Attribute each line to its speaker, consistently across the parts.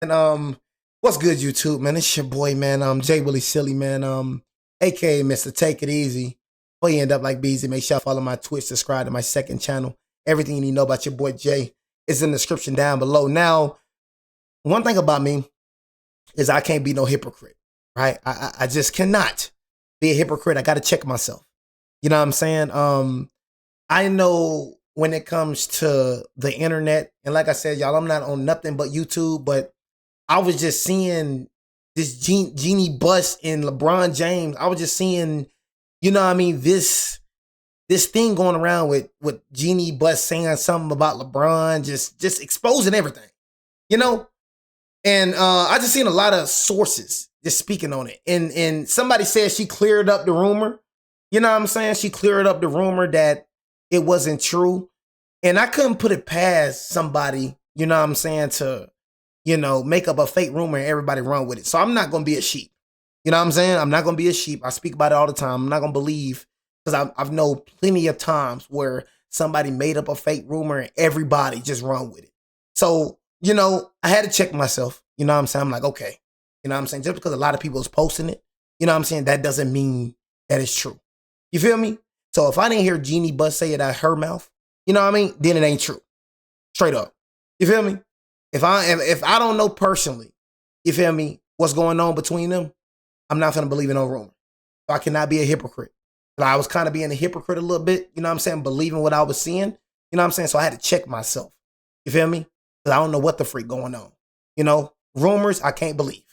Speaker 1: And what's good, YouTube, man? It's your boy, man. Jay Willie Silly, man. AKA Mr. Take It Easy. Before you end up like Beezy, make sure you follow my Twitch, subscribe to my second channel. Everything you need to know about your boy Jay is in the description down below. Now, one thing about me is I can't be no hypocrite, right? I just cannot be a hypocrite. I got to check myself. You know what I'm saying? I know when it comes to the internet, and like I said, y'all, I'm not on nothing but YouTube, but I was just seeing this Genie bust in LeBron James. I was just seeing, you know what I mean, this thing going around with Genie bust saying something about LeBron, just exposing everything, you know? And I just seen a lot of sources just speaking on it. And somebody said she cleared up the rumor. You know what I'm saying? She cleared up the rumor that it wasn't true. And I couldn't put it past somebody, you know what I'm saying, to, you know, make up a fake rumor and everybody run with it. So I'm not going to be a sheep. You know what I'm saying? I'm not going to be a sheep. I speak about it all the time. I'm not going to believe, because I've known plenty of times where somebody made up a fake rumor and everybody just run with it. So, you know, I had to check myself. You know what I'm saying? I'm like, okay. You know what I'm saying? Just because a lot of people is posting it, you know what I'm saying, that doesn't mean that it's true. You feel me? So if I didn't hear Genie Bus say it out of her mouth, you know what I mean, then it ain't true. Straight up. You feel me? If I don't know personally, you feel me, what's going on between them, I'm not gonna believe in no rumor. So I cannot be a hypocrite. But I was kind of being a hypocrite a little bit, you know what I'm saying, believing what I was seeing, you know what I'm saying? So I had to check myself. You feel me? Because I don't know what the freak going on. You know, rumors, I can't believe.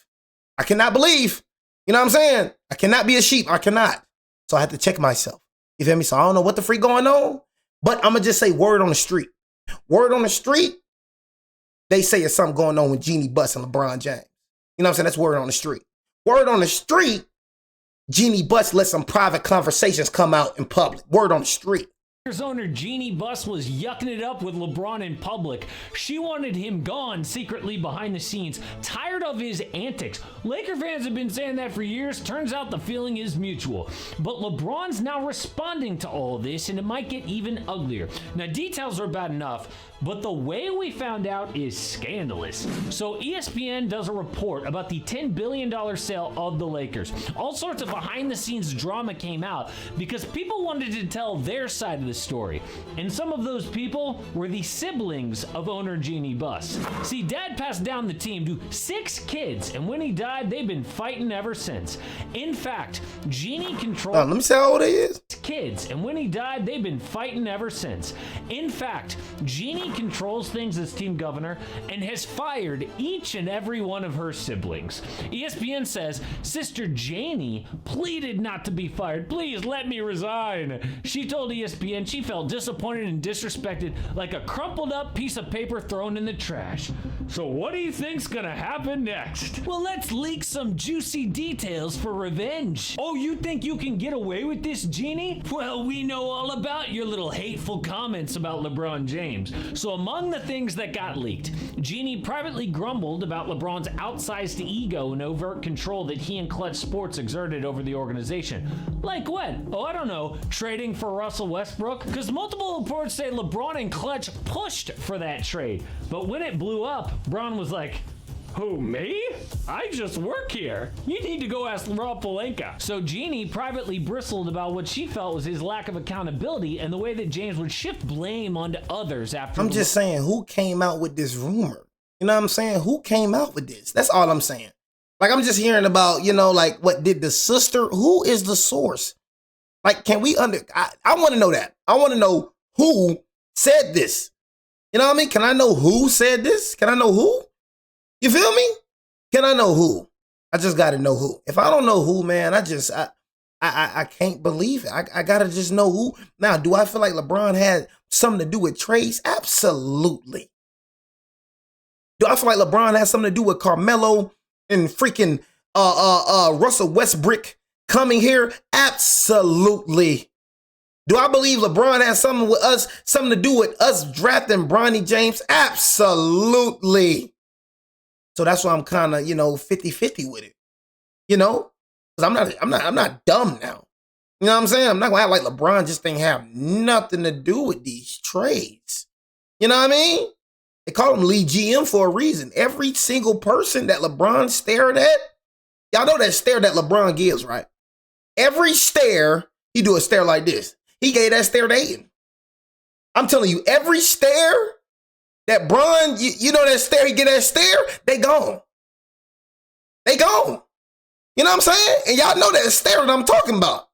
Speaker 1: I cannot believe. You know what I'm saying? I cannot be a sheep. I cannot. So I had to check myself. You feel me? So I don't know what the freak going on, but I'm going to just say word on the street. Word on the street, they say it's something going on with Genie Bus and LeBron James. You know what I'm saying? That's word on the street. Word on the street, Genie Bus let some private conversations come out in public. Word on the street.
Speaker 2: Lakers owner Genie Bus was yucking it up with LeBron in public. She wanted him gone secretly behind the scenes, tired of his antics. Laker fans have been saying that for years. Turns out the feeling is mutual. But LeBron's now responding to all this, and it might get even uglier. Now, details are bad enough, but the way we found out is scandalous. So ESPN does a report about the $10 billion sale of the Lakers. All sorts of behind-the-scenes drama came out because people wanted to tell their side of the story. And some of those people were the siblings of owner Genie Bus. See, Dad passed down the team to 6 kids, and when he died, they've been fighting ever since. In fact, Genie controlled...
Speaker 1: let me see how old he is.
Speaker 2: Kids, and when he died, they've been fighting ever since. In fact, Genie controls things as team governor and has fired each and every one of her siblings. ESPN says Sister Janie pleaded not to be fired. Please let me resign. She told ESPN she felt disappointed and disrespected like a crumpled up piece of paper thrown in the trash. So what do you think's gonna happen next? Well, let's leak some juicy details for revenge. Oh, you think you can get away with this, Genie? Well, we know all about your little hateful comments about LeBron James. So among the things that got leaked, Genie privately grumbled about LeBron's outsized ego and overt control that he and Clutch Sports exerted over the organization. Like what? Oh, I don't know, trading for Russell Westbrook? Because multiple reports say LeBron and Clutch pushed for that trade. But when it blew up, Bron was like, who, me? I just work here. You need to go ask Rob Pelinka. So Genie privately bristled about what she felt was his lack of accountability and the way that James would shift blame onto others after...
Speaker 1: I'm just saying, who came out with this rumor? You know what I'm saying? Who came out with this? That's all I'm saying. Like, I'm just hearing about, you know, like, what did the sister... Who is the source? Like, can we I want to know that. I want to know who said this. You know what I mean? Can I know who said this? Can I know who? You feel me? Can I know who? I just got to know who. If I don't know who, man, I can't believe it. I got to just know who. Now, do I feel like LeBron had something to do with trades? Absolutely. Do I feel like LeBron has something to do with Carmelo and freaking Russell Westbrook coming here? Absolutely. Do I believe LeBron has something to do with us drafting Bronny James? Absolutely. So that's why I'm kind of, you know, 50-50 with it. You know? Because I'm not dumb now. You know what I'm saying? I'm not gonna act like LeBron just ain't have nothing to do with these trades. You know what I mean? They call him lead GM for a reason. Every single person that LeBron stared at, y'all know that stare that LeBron gives, right? Every stare, he do a stare like this. He gave that stare to Ayton. I'm telling you, every stare that Bron, you know that stare, he get that stare, they gone. They gone. You know what I'm saying? And y'all know that stare that I'm talking about.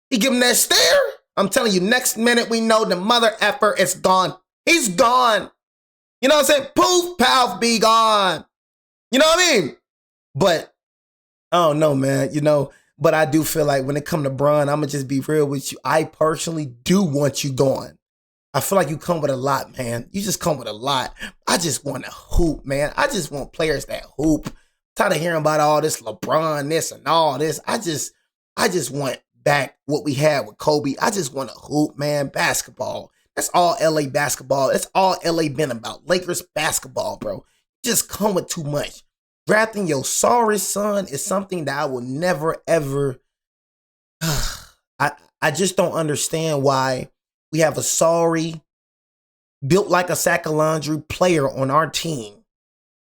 Speaker 1: He give him that stare. I'm telling you, next minute we know the mother effer is gone. He's gone. You know what I'm saying? Poof, pow, be gone. You know what I mean? But I don't know, man. You know, but I do feel like when it come to Bron, I'm gonna just be real with you. I personally do want you gone. I feel like you come with a lot, man. You just come with a lot. I just want to hoop, man. I just want players that hoop. I'm tired of hearing about all this LeBron, this and all this. I just want back what we had with Kobe. I just want to hoop, man. Basketball. That's all LA basketball. That's all LA been about. Lakers basketball, bro. You just come with too much. Drafting your sorry son is something that I will never, ever. I just don't understand why we have a sorry, built like a sack of laundry player on our team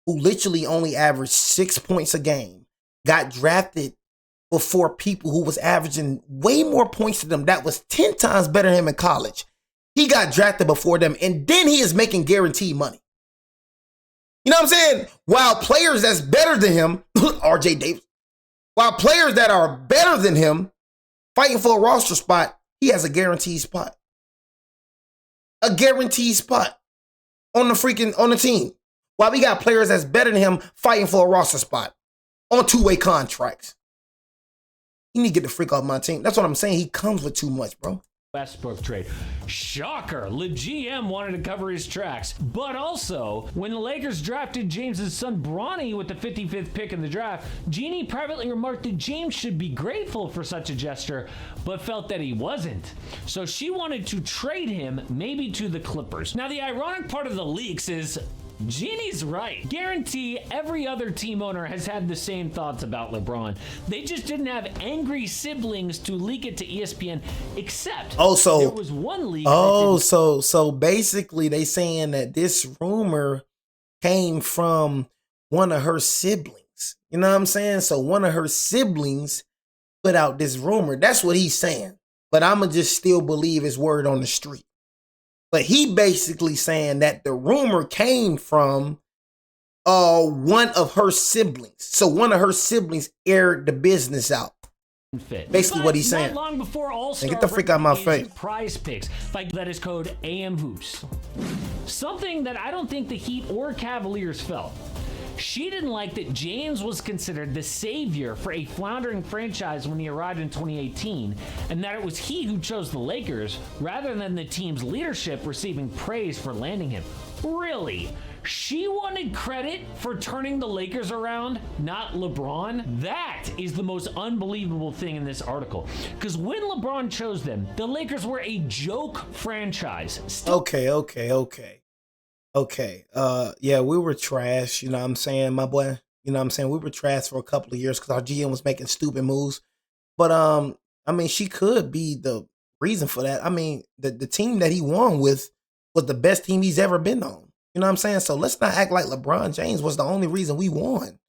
Speaker 1: who literally only averaged 6 points a game, got drafted before people who was averaging way more points than them. That was 10 times better than him in college. He got drafted before them, and then he is making guaranteed money. You know what I'm saying? While players that's better than him, RJ Davis, while players that are better than him fighting for a roster spot, he has a guaranteed spot. A guaranteed spot on the team. While we got players that's better than him fighting for a roster spot on two-way contracts. You need to get the freak off my team. That's what I'm saying. He comes with too much, bro.
Speaker 2: Westbrook trade. Shocker. The GM wanted to cover his tracks. But also, when the Lakers drafted James's son Bronny with the 55th pick in the draft, Jeannie privately remarked that James should be grateful for such a gesture, but felt that he wasn't. So she wanted to trade him, maybe to the Clippers. Now, the ironic part of the leaks is Jeannie's right. Guarantee every other team owner has had the same thoughts about LeBron. They just didn't have angry siblings to leak it to ESPN, except there was one leak.
Speaker 1: So basically they saying that this rumor came from one of her siblings. You know what I'm saying? So one of her siblings put out this rumor. That's what he's saying. But I'ma just still believe his word on the street. But he basically saying that the rumor came from one of her siblings. So one of her siblings aired the business out. Basically what he's saying.
Speaker 2: Not long before All-Star
Speaker 1: get the freak out of my face.
Speaker 2: Prize Picks, that is code AM Hoops. Something that I don't think the Heat or Cavaliers felt. She didn't like that James was considered the savior for a floundering franchise when he arrived in 2018, and that it was he who chose the Lakers rather than the team's leadership receiving praise for landing him. Really? She wanted credit for turning the Lakers around, not LeBron? That is the most unbelievable thing in this article. Because when LeBron chose them, the Lakers were a joke franchise.
Speaker 1: Okay. Yeah, we were trash, you know what I'm saying, my boy? You know what I'm saying? We were trash for a couple of years because our GM was making stupid moves. But, I mean, she could be the reason for that. I mean, the team that he won with was the best team he's ever been on. You know what I'm saying? So let's not act like LeBron James was the only reason we won.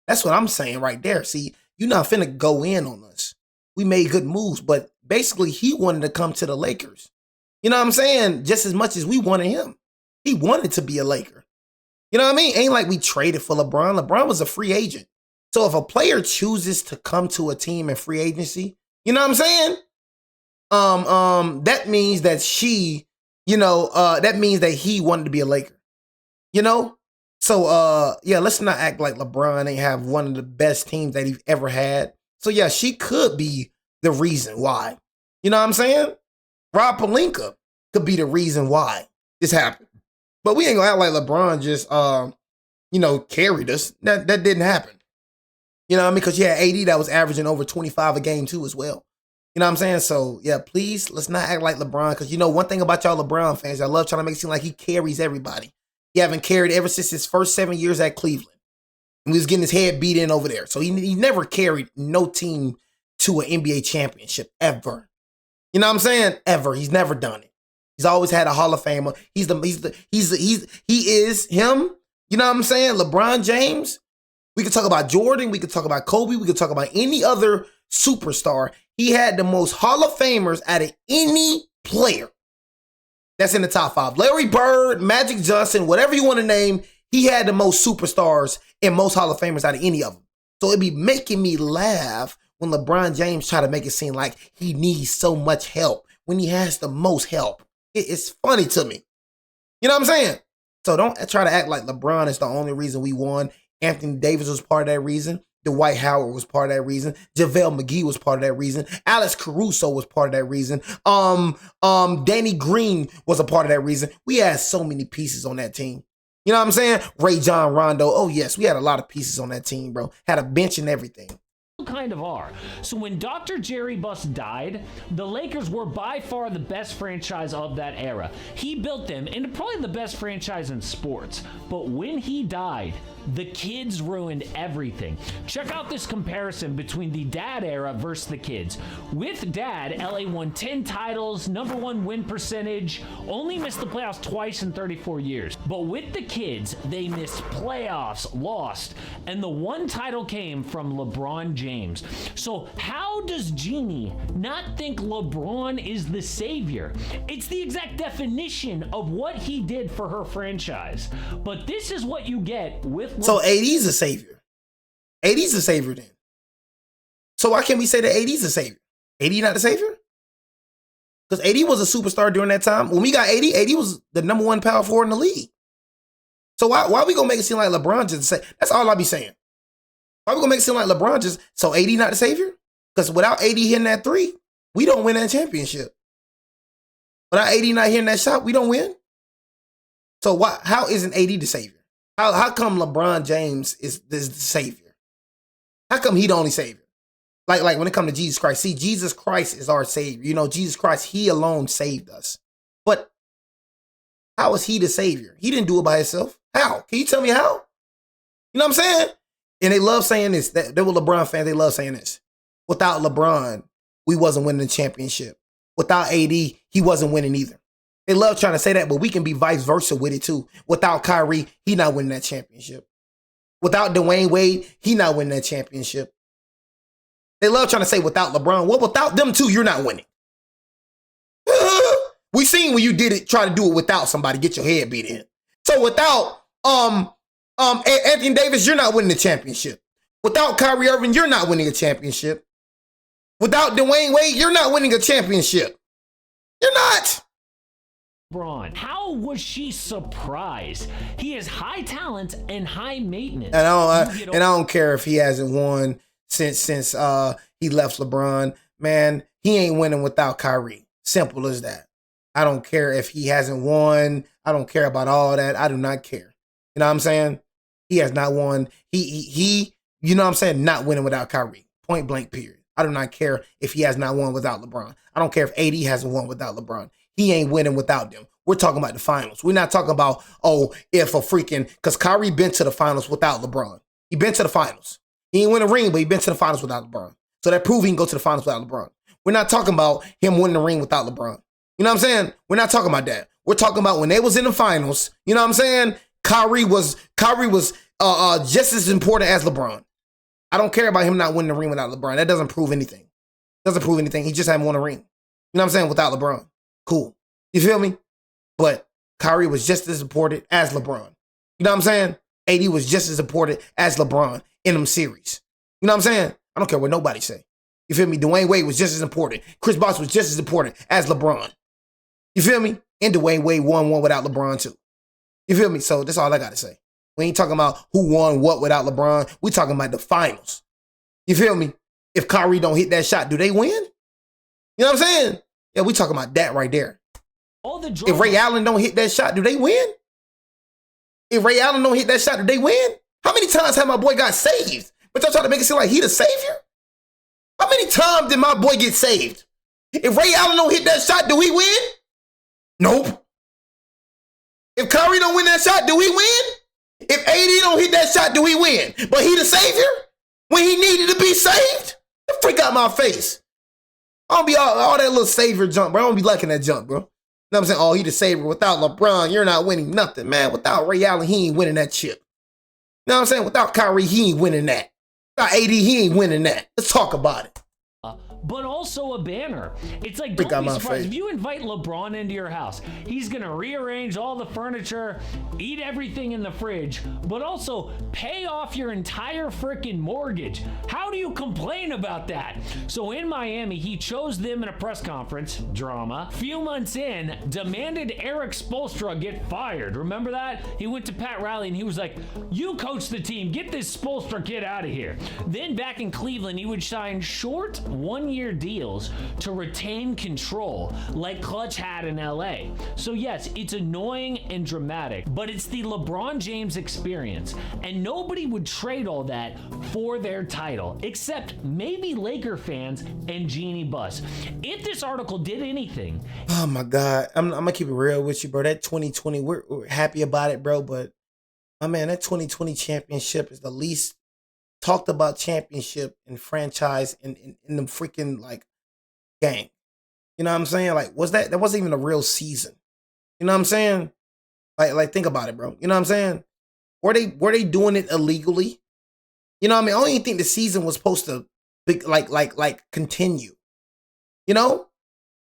Speaker 1: That's what I'm saying right there. See, you're not finna go in on us. We made good moves, but basically he wanted to come to the Lakers. You know what I'm saying? Just as much as we wanted him. He wanted to be a Laker. You know what I mean? Ain't like we traded for LeBron. LeBron was a free agent. So if a player chooses to come to a team in free agency, you know what I'm saying? That means that that means that he wanted to be a Laker. You know? So yeah, let's not act like LeBron ain't have one of the best teams that he's ever had. So yeah, she could be the reason why. You know what I'm saying? Rob Pelinka could be the reason why this happened. But we ain't gonna act like LeBron just, carried us. That didn't happen. You know what I mean? Because you had AD that was averaging over 25 a game too as well. You know what I'm saying? So, yeah, please, let's not act like LeBron. Because, one thing about y'all LeBron fans, I love trying to make it seem like he carries everybody. He haven't carried ever since his first 7 years at Cleveland. And he was getting his head beat in over there. So he never carried no team to an NBA championship, ever. You know what I'm saying? Ever. He's never done it. He's always had a Hall of Famer. He is him. You know what I'm saying? LeBron James. We could talk about Jordan. We could talk about Kobe. We could talk about any other superstar. He had the most Hall of Famers out of any player that's in the top 5. Larry Bird, Magic Johnson, whatever you want to name, he had the most superstars and most Hall of Famers out of any of them. So it'd be making me laugh when LeBron James try to make it seem like he needs so much help when he has the most help. It's funny to me. You know what I'm saying? So don't try to act like LeBron is the only reason we won. Anthony Davis was part of that reason. Dwight Howard was part of that reason. JaVale McGee was part of that reason. Alex Caruso was part of that reason. Danny Green was a part of that reason. We had so many pieces on that team. You know what I'm saying? Ray John Rondo. Oh, yes, we had a lot of pieces on that team, bro. Had a bench and everything.
Speaker 2: Kind of are. So when Dr. Jerry Buss died, the Lakers were by far the best franchise of that era. He built them into probably the best franchise in sports. But when he died, the kids ruined everything. Check out this comparison between the dad era versus the kids. With dad, LA won 10 titles, #1 win percentage, only missed the playoffs twice in 34 years. But with the kids, they missed playoffs, lost, and the one title came from LeBron James. So how does Jeannie not think LeBron is the savior? It's the exact definition of what he did for her franchise. But this is what you get with
Speaker 1: So AD's a savior. AD's a savior then. So why can't we say that AD's a savior? AD not the savior? Because AD was a superstar during that time. When we got AD was the #1 power forward in the league. So why are we gonna make it seem like LeBron just say? That's all I be saying. Why are we gonna make it seem like LeBron just so AD not the savior? Because without AD hitting that 3, we don't win that championship. Without AD not hitting that shot, we don't win. So how isn't AD the savior? How come LeBron James is the savior? How come he the only savior? Like when it comes to Jesus Christ. See, Jesus Christ is our savior. You know, Jesus Christ, he alone saved us. But how is he the savior? He didn't do it by himself. How? Can you tell me how? You know what I'm saying? And they love saying this. They were LeBron fans. They love saying this. Without LeBron, we wasn't winning the championship. Without AD, he wasn't winning either. They love trying to say that, but we can be vice versa with it too. Without Kyrie, he not winning that championship. Without Dwayne Wade, he not winning that championship. They love trying to say without LeBron. Well, without them too, you're not winning. We seen when you did it, try to do it without somebody, get your head beat in. So without Anthony Davis, you're not winning the championship. Without Kyrie Irving, you're not winning a championship. Without Dwayne Wade, you're not winning a championship. You're not.
Speaker 2: LeBron, how was she surprised? He has high talent and high maintenance.
Speaker 1: And I don't care if he hasn't won since he left LeBron. Man, he ain't winning without Kyrie. Simple as that. I don't care if he hasn't won. I don't care about all that. I do not care. You know what I'm saying? He has not won. He you know what I'm saying? Not winning without Kyrie. Point blank, period. I do not care if he has not won without LeBron. I don't care if AD hasn't won without LeBron. He ain't winning without them. We're talking about the finals. We're not talking about, if a freaking, because Kyrie been to the finals without LeBron. He been to the finals. He ain't win a ring, but he been to the finals without LeBron. So that proves he can go to the finals without LeBron. We're not talking about him winning the ring without LeBron. You know what I'm saying? We're not talking about that. We're talking about when they was in the finals, you know what I'm saying? Kyrie was just as important as LeBron. I don't care about him not winning the ring without LeBron. That doesn't prove anything. Doesn't prove anything. He just haven't won a ring. You know what I'm saying? Without LeBron. Cool. You feel me? But Kyrie was just as important as LeBron. You know what I'm saying? AD was just as important as LeBron in them series. You know what I'm saying? I don't care what nobody say. You feel me? Dwayne Wade was just as important. Chris Bosh was just as important as LeBron. You feel me? And Dwayne Wade won one without LeBron too. You feel me? So that's all I got to say. We ain't talking about who won what without LeBron. We talking about the finals. You feel me? If Kyrie don't hit that shot, do they win? You know what I'm saying? Yeah, we talking about that right there. If Ray Allen don't hit that shot, do they win? If Ray Allen don't hit that shot, do they win? How many times have my boy got saved? But y'all trying to make it seem like he the savior? How many times did my boy get saved? If Ray Allen don't hit that shot, do we win? Nope. If Kyrie don't win that shot, do we win? If AD don't hit that shot, do we win? But he the savior? When he needed to be saved? The freak out my face. I don't be all that little savior jump, bro. I don't be liking that jump, bro. know what I'm saying? Oh, he the savior. Without LeBron, you're not winning nothing, man. Without Ray Allen, he ain't winning that chip. You know what I'm saying? Without Kyrie, he ain't winning that. Without AD, he ain't winning that. Let's talk about it.
Speaker 2: But also a banner. It's like, don't be surprised if you invite LeBron into your house. He's gonna rearrange all the furniture, eat everything in the fridge, but also pay off your entire freaking mortgage. How do you complain about that? So in Miami, he chose them in a press conference, drama. Few months in, demanded Eric Spoelstra get fired. Remember that? He went to Pat Riley and he was like, you coach the team, get this Spoelstra kid out of here. Then back in Cleveland, he would sign short one-year deals to retain control, like Clutch had in LA. So yes, it's annoying and dramatic, but it's the LeBron James experience, and nobody would trade all that for their title, except maybe Laker fans and Jeannie Buss. If this article did anything...
Speaker 1: Oh my God, I'm gonna keep it real with you, bro. That 2020, we're happy about it, bro, but my man, that 2020 championship is the least talked about championship and franchise in the freaking like game. You know what I'm saying? Like, that wasn't even a real season. You know what I'm saying? Like think about it, bro. You know what I'm saying? Were they doing it illegally? You know what I mean? I don't even think the season was supposed to like continue. You know?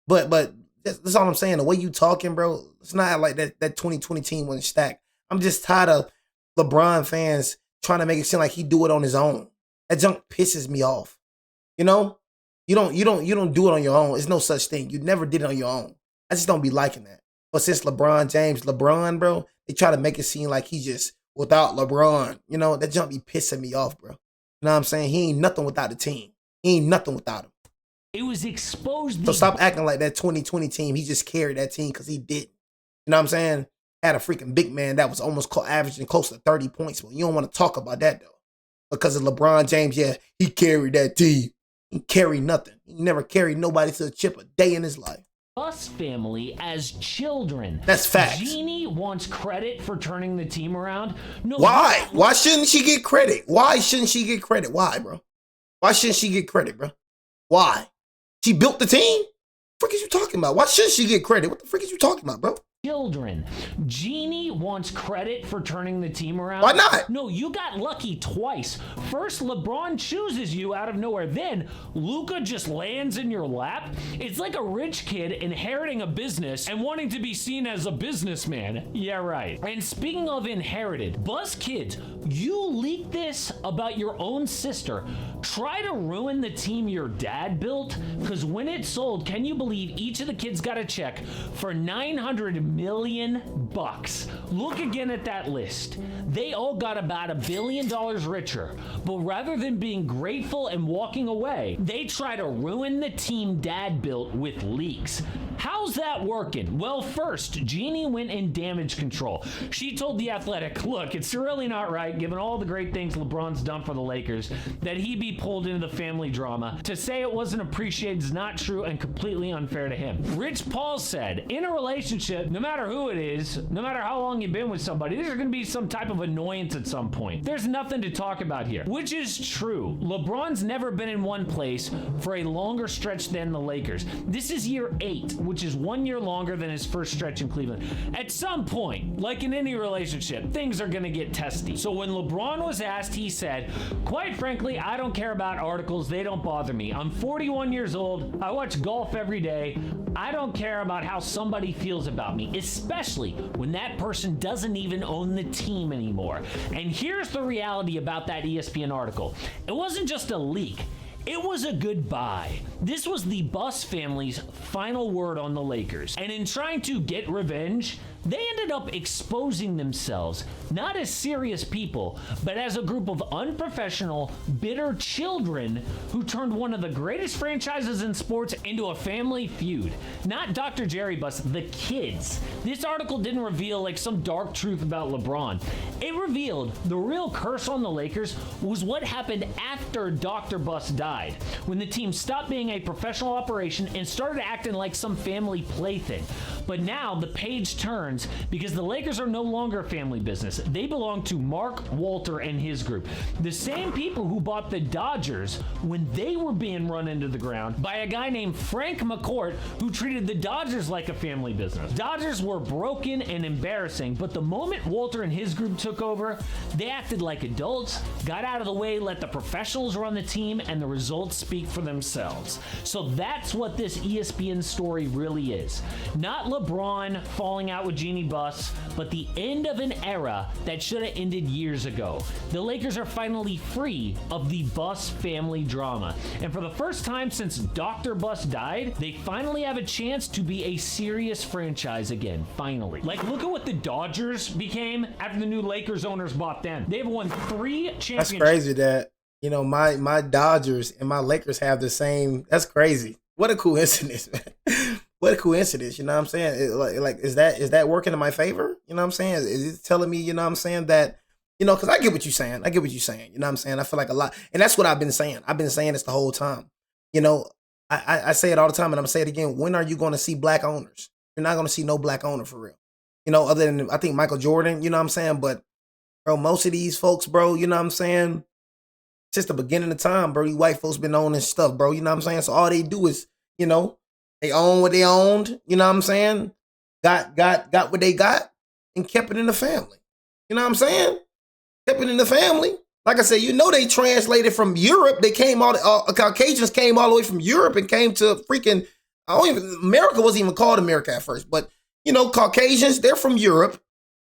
Speaker 1: But that's all I'm saying. The way you talking, bro, it's not like that 2020 team wasn't stacked. I'm just tired of LeBron fans trying to make it seem like he do it on his own. That junk pisses me off. You know? You don't do it on your own. It's no such thing. You never did it on your own. I just don't be liking that. But since LeBron, bro, they try to make it seem like he's just without LeBron. You know, that junk be pissing me off, bro. You know what I'm saying? He ain't nothing without the team. He ain't nothing without him.
Speaker 2: It was exposed.
Speaker 1: So stop acting like that 2020 team, he just carried that team because he didn't. You know what I'm saying? Had a freaking big man that was almost averaging close to 30 points. But you don't want to talk about that, though. Because of LeBron James, yeah, he carried that team. He carried nothing. He never carried nobody to a chip a day in his life.
Speaker 2: Buss family as children.
Speaker 1: That's facts.
Speaker 2: Jeannie wants credit for turning the team around. No.
Speaker 1: Why? Why shouldn't she get credit? Why shouldn't she get credit? Why, bro? Why shouldn't she get credit, bro? Why? She built the team? What the frick is you talking about? Why shouldn't she get credit? What the frick is you talking about, bro?
Speaker 2: Children. Jeannie wants credit for turning the team around.
Speaker 1: Why not?
Speaker 2: No, you got lucky twice. First, LeBron chooses you out of nowhere. Then, Luka just lands in your lap. It's like a rich kid inheriting a business and wanting to be seen as a businessman. Yeah, right. And speaking of inherited, Buzz kids, you leaked this about your own sister. Try to ruin the team your dad built? Because when it sold, can you believe each of the kids got a check for $900 million? Look again at that list. They all got about $1 billion richer, but rather than being grateful and walking away, they try to ruin the team dad built with leaks. How's that working? Well, first, Jeannie went in damage control. She told The Athletic, look, it's really not right, given all the great things LeBron's done for the Lakers, that he be pulled into the family drama. To say it wasn't appreciated is not true and completely unfair to him. Rich Paul said, in a relationship, no matter who it is, no matter how long you've been with somebody, there's going to be some type of annoyance at some point. There's nothing to talk about here, which is true. LeBron's never been in one place for a longer stretch than the Lakers. This is year 8, which is 1 year longer than his first stretch in Cleveland. At some point, like in any relationship, things are going to get testy. So when LeBron was asked, he said, quite frankly, I don't care about articles. They don't bother me. I'm 41 years old. I watch golf every day. I don't care about how somebody feels about me, especially when that person doesn't even own the team anymore. And here's the reality about that ESPN article. It wasn't just a leak. It was a goodbye. This was the Buss family's final word on the Lakers. And in trying to get revenge, they ended up exposing themselves, not as serious people, but as a group of unprofessional, bitter children who turned one of the greatest franchises in sports into a family feud. Not Dr. Jerry Buss, the kids. This article didn't reveal like some dark truth about LeBron. It revealed the real curse on the Lakers was what happened after Dr. Buss died, when the team stopped being a professional operation and started acting like some family plaything. But now the page turned difference because the Lakers are no longer a family business. They belong to Mark Walter and his group. The same people who bought the Dodgers when they were being run into the ground by a guy named Frank McCourt who treated the Dodgers like a family business. Dodgers were broken and embarrassing, but the moment Walter and his group took over, they acted like adults, got out of the way, let the professionals run the team, and the results speak for themselves. So that's what this ESPN story really is. Not LeBron falling out with Jeannie Buss, but the end of an era that should have ended years ago. The Lakers are finally free of the Buss family drama. And for the first time since Dr. Buss died, they finally have a chance to be a serious franchise again, finally. Like, look at what the Dodgers became after the new Lakers owners bought them. They've won 3 championships.
Speaker 1: That's crazy that, you know, my Dodgers and my Lakers have the same. That's crazy. What a coincidence, man. What a coincidence, you know what I'm saying? Is that working in my favor? You know what I'm saying? Is it telling me, you know what I'm saying, that, you know, because I get what you're saying. You know what I'm saying? I feel like a lot. And that's what I've been saying. I've been saying this the whole time. You know, I say it all the time, and I'm going to say it again. When are you going to see black owners? You're not going to see no black owner for real. You know, other than, I think, Michael Jordan, you know what I'm saying? But, bro, most of these folks, bro, you know what I'm saying? Since the beginning of time, bro, these white folks been owning stuff, bro. You know what I'm saying? So all they do is, you know, they own what they owned, you know what I'm saying? Got what they got and kept it in the family. You know what I'm saying? Kept it in the family. Like I said, you know, they translated from Europe. They came Caucasians came all the way from Europe and came to freaking, America wasn't even called America at first, but, you know, Caucasians, they're from Europe.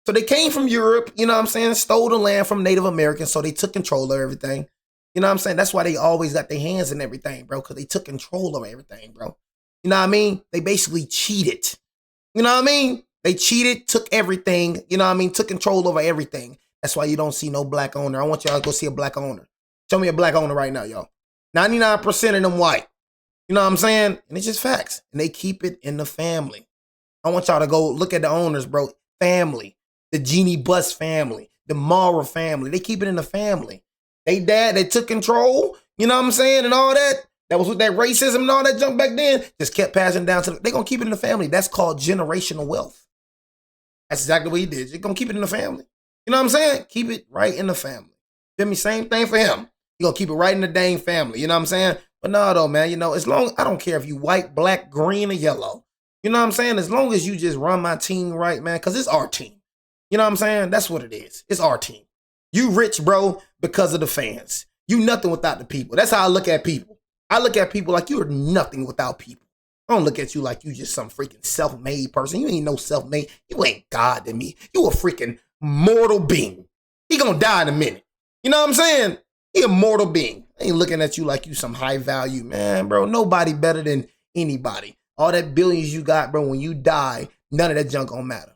Speaker 1: So they came from Europe, you know what I'm saying, stole the land from Native Americans, so they took control of everything. You know what I'm saying? That's why they always got their hands in everything, bro, because they took control of everything, bro. You know what I mean? They basically cheated. You know what I mean? They cheated, took everything, you know what I mean? Took control over everything. That's why you don't see no black owner. I want y'all to go see a black owner. Show me a black owner right now, y'all. 99% of them white. You know what I'm saying? And it's just facts. And they keep it in the family. I want y'all to go look at the owners, bro. Family. The Jeannie Buss family. The Mara family. They keep it in the family. They took control, you know what I'm saying, and all that. That was with that racism and all that junk back then. Just kept passing down to they're going to keep it in the family. That's called generational wealth. That's exactly what he did. You're going to keep it in the family. You know what I'm saying? Keep it right in the family. Feel me? Same thing for him. You're going to keep it right in the dang family. You know what I'm saying? But no, though, man, you know, I don't care if you white, black, green, or yellow. You know what I'm saying? As long as you just run my team right, man, because it's our team. You know what I'm saying? That's what it is. It's our team. You rich, bro, because of the fans. You nothing without the people. That's how I look at people. I look at people like you are nothing without people. I don't look at you like you just some freaking self-made person. You ain't no self-made. You ain't God to me. You a freaking mortal being. He gonna die in a minute. You know what I'm saying? He a mortal being. I ain't looking at you like you some high value, man, bro. Nobody better than anybody. All that billions you got, bro, when you die, none of that junk gonna matter.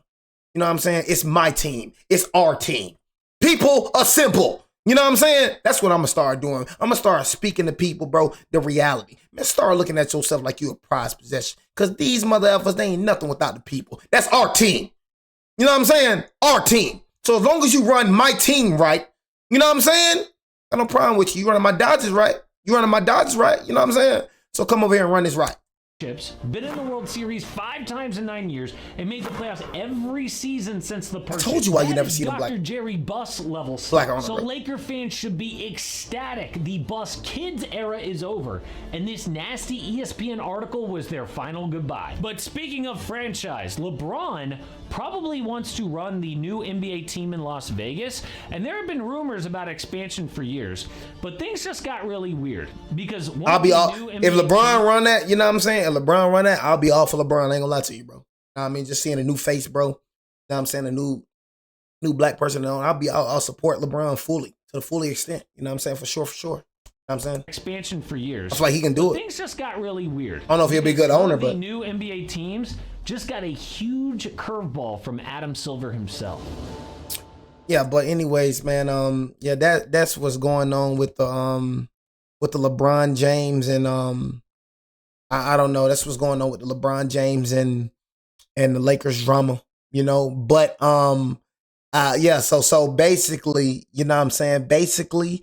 Speaker 1: You know what I'm saying? It's my team. It's our team. People are simple. You know what I'm saying? That's what I'm going to start doing. I'm going to start speaking to people, bro, the reality. Man, start looking at yourself like you a prized possession. Because these mother effers, they ain't nothing without the people. That's our team. You know what I'm saying? Our team. So as long as you run my team right, you know what I'm saying? I got no problem with you. You running my Dodgers right. You running my Dodgers right. You know what I'm saying? So come over here and run this right.
Speaker 2: Been in the World Series 5 times in 9 years and made the playoffs every season since the purchase.
Speaker 1: I told you why you never see the black.
Speaker 2: Dr. Jerry Buss level
Speaker 1: black owner,
Speaker 2: so
Speaker 1: bro.
Speaker 2: Laker fans should be ecstatic. The Buss kids era is over, and this nasty ESPN article was their final goodbye. But speaking of franchise, LeBron probably wants to run the new NBA team in Las Vegas, and there have been rumors about expansion for years, but things just got really weird because
Speaker 1: I'll be all if LeBron run that, you know what I'm saying? If LeBron run that, I'll be all for LeBron. I ain't gonna lie to you, bro. You know what I mean? Just seeing a new face, bro. You know what I'm saying? A new black person on. I'll support LeBron fully to the fully extent. You know what I'm saying? For sure. You know what I'm saying?
Speaker 2: Expansion for years.
Speaker 1: I feel like he can do it.
Speaker 2: Things just got really weird.
Speaker 1: I don't know if he'll be a good owner, but
Speaker 2: the new NBA teams just got a huge curveball from Adam Silver himself.
Speaker 1: Yeah, but anyways, man, yeah, that's what's going on with the LeBron James and I don't know. That's what's going on with the LeBron James and the Lakers drama, you know. But yeah, so basically, you know what I'm saying? Basically,